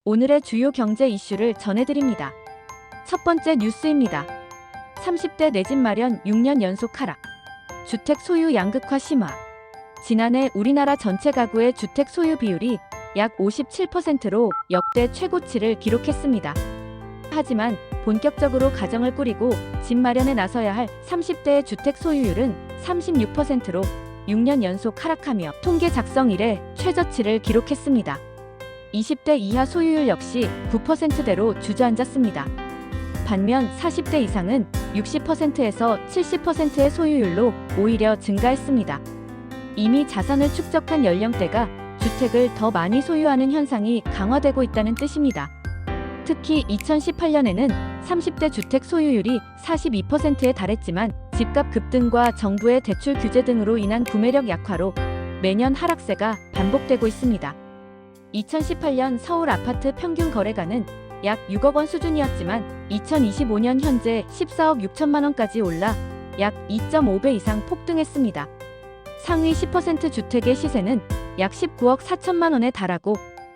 오늘의 주요 경제 이슈를 전해드립니다. 첫 번째 뉴스입니다. 30대 내 집 마련 6년 연속 하락. 주택 소유 양극화 심화. 지난해 우리나라 전체 가구의 주택 소유 비율이 약 57%로 역대 최고치를 기록했습니다. 하지만 본격적으로 가정을 꾸리고 집 마련에 나서야 할 30대의 주택 소유율은 36%로 6년 연속 하락하며 통계 작성 이래 최저치를 기록했습니다. 20대 이하 소유율 역시 9%대로 주저앉았습니다. 반면 40대 이상은 60%에서 70%의 소유율로 오히려 증가했습니다. 이미 자산을 축적한 연령대가 주택을 더 많이 소유하는 현상이 강화되고 있다는 뜻입니다. 특히 2018년에는 30대 주택 소유율이 42%에 달했지만 집값 급등과 정부의 대출 규제 등으로 인한 구매력 약화로 매년 하락세가 반복되고 있습니다. 2018년 서울 아파트 평균 거래가는 약 6억 원 수준이었지만 2025년 현재 14억 6천만 원까지 올라 약 2.5배 이상 폭등했습니다. 상위 10% 주택의 시세는 약 19억 4천만 원에 달하고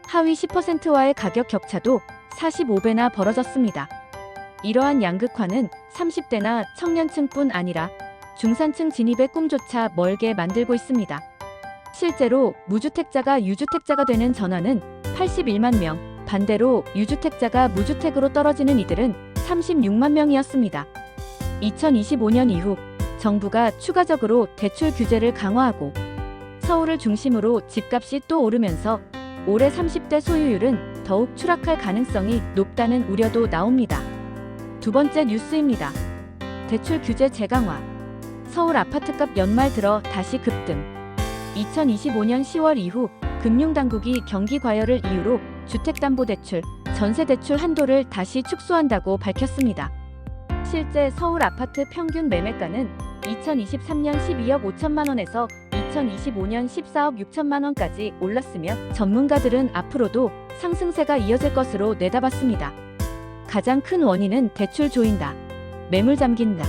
하위 10%와의 가격 격차도 45배나 벌어졌습니다. 이러한 양극화는 30대나 청년층뿐 아니라 중산층 진입의 꿈조차 멀게 만들고 있습니다. 실제로 무주택자가 유주택자가 되는 전환은 81만 명, 반대로 유주택자가 무주택으로 떨어지는 이들은 36만 명이었습니다. 2025년 이후 정부가 추가적으로 대출 규제를 강화하고 서울을 중심으로 집값이 또 오르면서 올해 30대 소유율은 더욱 추락할 가능성이 높다는 우려도 나옵니다. 두 번째 뉴스입니다. 대출 규제 재강화. 서울 아파트값 연말 들어 다시 급등. 2025년 10월 이후 금융당국이 경기 과열을 이유로 주택담보대출, 전세대출 한도를 다시 축소한다고 밝혔습니다. 실제 서울 아파트 평균 매매가는 2023년 12억 5천만 원에서 2025년 14억 6천만 원까지 올랐으며 전문가들은 앞으로도 상승세가 이어질 것으로 내다봤습니다. 가장 큰 원인은 대출 조인다, 매물 잠긴다,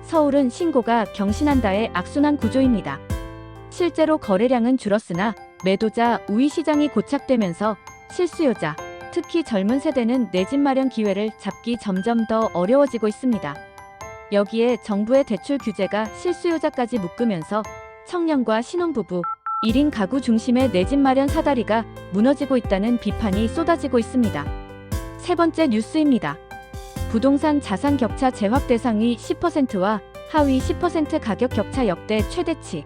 서울은 신고가 경신한다의 악순환 구조입니다. 실제로 거래량은 줄었으나 매도자 우위 시장이 고착되면서 실수요자, 특히 젊은 세대는 내 집 마련 기회를 잡기 점점 더 어려워지고 있습니다. 여기에 정부의 대출 규제가 실수요자까지 묶으면서 청년과 신혼부부, 1인 가구 중심의 내 집 마련 사다리가 무너지고 있다는 비판이 쏟아지고 있습니다. 세 번째 뉴스입니다. 부동산 자산 격차 재확 대상위 10%와 하위 10% 가격 격차 역대 최대치.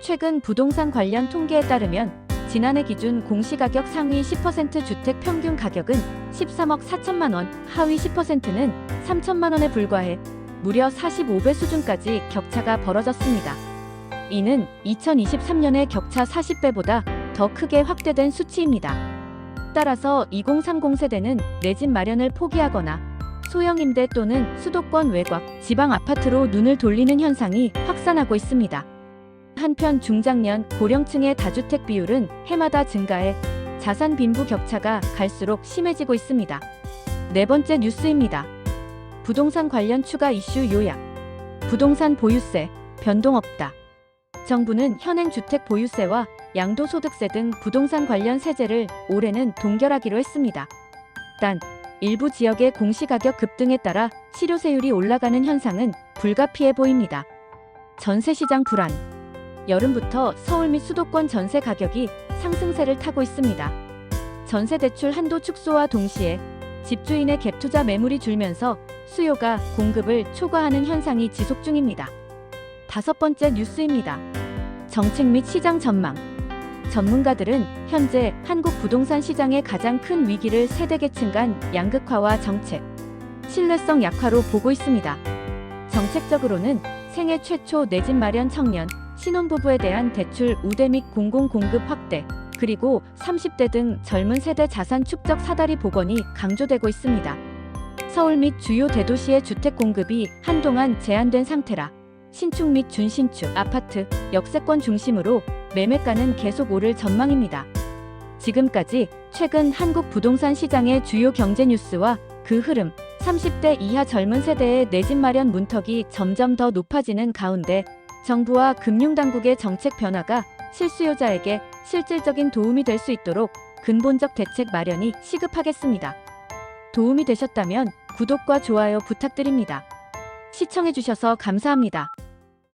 최근 부동산 관련 통계에 따르면 지난해 기준 공시가격 상위 10% 주택 평균 가격은 13억 4천만 원, 하위 10%는 3천만 원에 불과해 무려 45배 수준까지 격차가 벌어졌습니다. 이는 2023년의 격차 40배보다 더 크게 확대된 수치입니다. 따라서 2030 세대는 내 집 마련을 포기하거나 소형임대 또는 수도권 외곽, 지방 아파트로 눈을 돌리는 현상이 확산하고 있습니다. 한편 중장년, 고령층의 다주택 비율은 해마다 증가해 자산 빈부 격차가 갈수록 심해지고 있습니다. 네 번째 뉴스입니다. 부동산 관련 추가 이슈 요약. 부동산 보유세, 변동 없다. 정부는 현행 주택 보유세와 양도소득세 등 부동산 관련 세제를 올해는 동결하기로 했습니다. 단, 일부 지역의 공시가격 급등에 따라 실효세율이 올라가는 현상은 불가피해 보입니다. 전세시장 불안. 여름부터 서울 및 수도권 전세 가격이 상승세를 타고 있습니다. 전세대출 한도 축소와 동시에 집주인의 갭투자 매물이 줄면서 수요가 공급을 초과하는 현상이 지속 중입니다. 다섯 번째 뉴스입니다. 정책 및 시장 전망. 전문가들은 현재 한국 부동산 시장의 가장 큰 위기를 세대계층 간 양극화와 정책, 신뢰성 약화로 보고 있습니다. 정책적으로는 생애 최초 내 집 마련 청년, 신혼부부에 대한 대출 우대 및 공공공급 확대, 그리고 30대 등 젊은 세대 자산 축적 사다리 복원이 강조되고 있습니다. 서울 및 주요 대도시의 주택 공급이 한동안 제한된 상태라 신축 및 준신축, 아파트, 역세권 중심으로 매매가는 계속 오를 전망입니다. 지금까지 최근 한국 부동산 시장의 주요 경제 뉴스와 그 흐름, 30대 이하 젊은 세대의 내 집 마련 문턱이 점점 더 높아지는 가운데 정부와 금융당국의 정책 변화가 실수요자에게 실질적인 도움이 될 수 있도록 근본적 대책 마련이 시급하겠습니다. 도움이 되셨다면 구독과 좋아요 부탁드립니다. 시청해주셔서 감사합니다.